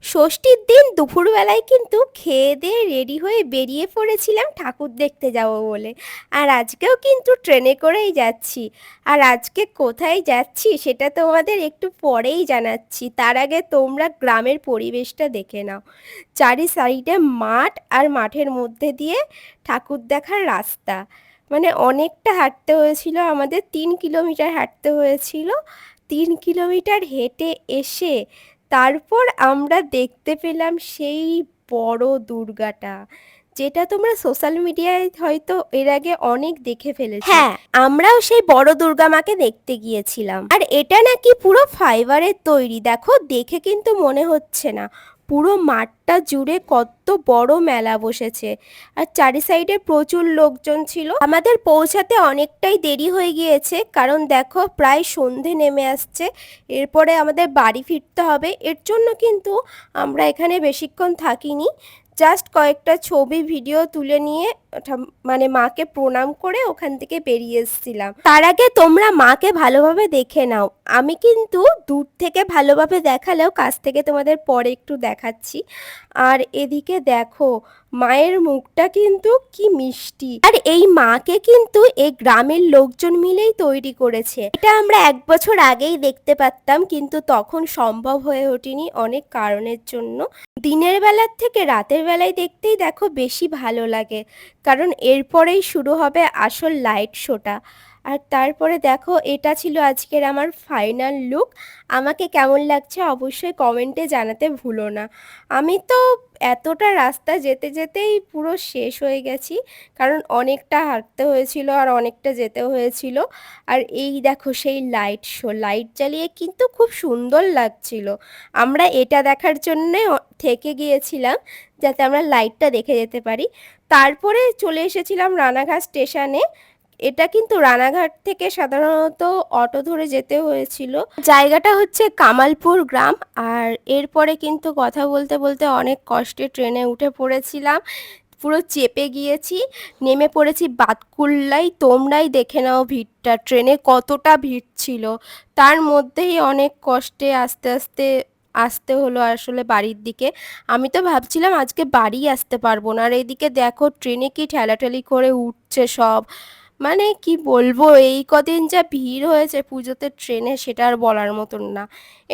ষষ্ঠীর দিন দুপুরবেলায় কিন্তু খেয়ে দিয়ে রেডি হয়ে বেরিয়ে পড়েছিলাম ঠাকুর দেখতে যাব বলে। আর আজকেও কিন্তু ট্রেনে করেই যাচ্ছি। আর আজকে কোথায় যাচ্ছি সেটা তোমাদের একটু পরেই জানাচ্ছি। তার আগে তোমরা গ্রামের পরিবেশটা দেখে নাও। চারি সাইডে মাঠ, আর মাঠের মধ্যে দিয়ে ঠাকুর দেখার রাস্তা। মানে অনেকটা হাঁটতে হয়েছিল, আমাদের 3 কিলোমিটার হাঁটতে হয়েছিল। 3 কিলোমিটার হেঁটে এসে তারপর আমরা দেখতে পেলাম সেই বড় দুর্গাটা, যেটা তোমরা সোশ্যাল মিডিয়ায় হয়তো এর আগে অনেক দেখে ফেলেছো। হ্যাঁ, আমরাও সেই বড় দুর্গা মাকে দেখতে গিয়েছিলাম। আর এটা নাকি পুরো ফাইবারের তৈরি, দেখো দেখে কিন্তু মনে হচ্ছে না। পুরো মাঠটা জুড়ে কত বড় মেলা বসেছে। আর চারি সাইডে প্রচুর লোকজন ছিল। আমাদের পৌঁছাতে অনেকটাই দেরি হয়ে গিয়েছে, কারণ দেখো প্রায় সন্ধে নেমে আসছে। এরপরে আমাদের বাড়ি ফিরতে হবে। এর জন্য কিন্তু আমরা এখানে বেশিক্ষণ থাকিনি, জাস্ট কয়েকটা ছবি ভিডিও তুলে নিয়ে মানে মাকে প্রণাম করে ওখান থেকে বেরিয়ে এসেছিলাম। তার আগে তোমরা মাকে ভালোভাবে দেখে নাও। আমি কিন্তু দূর থেকে ভালোভাবে দেখালেও কাছ থেকে তোমাদের পরে একটু দেখাচ্ছি। আর এদিকে দেখো মায়ের মুখটা কিন্তু কি মিষ্টি। আর এই মাকে কিন্তু এই গ্রামের লোকজন মিলেই তৈরি করেছে। এটা আমরা 1 বছর আগেই দেখতে পারতাম, কিন্তু তখন সম্ভব হয়ে ওঠেনি অনেক কারণের জন্য। দিনের বেলার থেকে রাতের বেলায় দেখতেই দেখো বেশি ভালো লাগে, কারণ এরপরেই শুরু হবে আসল লাইট শোটা। আর তারপরে দেখো এটা ছিল আজকের আমার ফাইনাল লুক। আমাকে কেমন লাগছে অবশ্যই কমেন্টে জানাতে ভুলো না। আমি তো এতটা রাস্তা যেতে যেতেই পুরো শেষ হয়ে গেছি, কারণ অনেকটা হাঁটতে হয়েছিল আর অনেকটা যেতে হয়েছিল। আর এই দেখো সেই লাইট শো, লাইট জ্বালিয়ে কিন্তু খুব সুন্দর লাগছিল। আমরা এটা দেখার জন্যে থেকে গিয়েছিলাম, যাতে আমরা লাইটটা দেখে যেতে পারি। তারপরে চলে এসেছিলাম রানাঘাট স্টেশনে। এটা কিন্তু রানাঘাট থেকে সাধারণত অটো ধরে যেতে হয়েছিল। জায়গাটা হচ্ছে কামালপুর গ্রাম। আর এরপরে কিন্তু কথা বলতে বলতে অনেক কষ্টে ট্রেনে উঠে পড়েছিলাম, পুরো চেপে গিয়েছি। নেমে পড়েছি বাতকুল্লায়। তোমরাই দেখে নাও ভিড়টা, ট্রেনে কতটা ভিড় ছিল। তার মধ্যেই অনেক কষ্টে আস্তে আস্তে আসতে হলো আসলে বাড়ির দিকে। আমি তো ভাবছিলাম আজকে বাড়ি আসতে পারবো না। আর এইদিকে দেখো ট্রেনে কি ঠেলাঠেলি করে উঠছে সব। মানে কি বলবো, এই কদিন যা ভিড় হয়েছে পুজোতে ট্রেনে, সেটা আর বলার মতন না।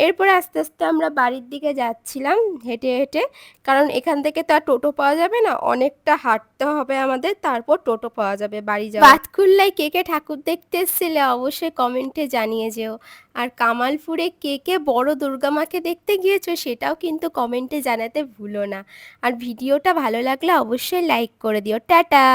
এরপরে আস্তে আস্তে আমরা বাড়ির দিকে যাচ্ছিলাম হেঁটে হেঁটে, কারণ এখান থেকে তো আর টোটো পাওয়া যাবে না, অনেকটা হাঁটতে হবে আমাদের, তারপর টোটো পাওয়া যাবে বাড়ি যাওয়া। বাতকুল্লায় কে কে ঠাকুর দেখতে এসেছিলে অবশ্যই কমেন্টে জানিয়ে যেও। আর কামালপুরে কে কে বড় দুর্গা মাকে দেখতে গিয়েছো সেটাও কিন্তু কমেন্টে জানাতে ভুলো না। আর ভিডিওটা ভালো লাগলে অবশ্যই লাইক করে দিও। টাটা।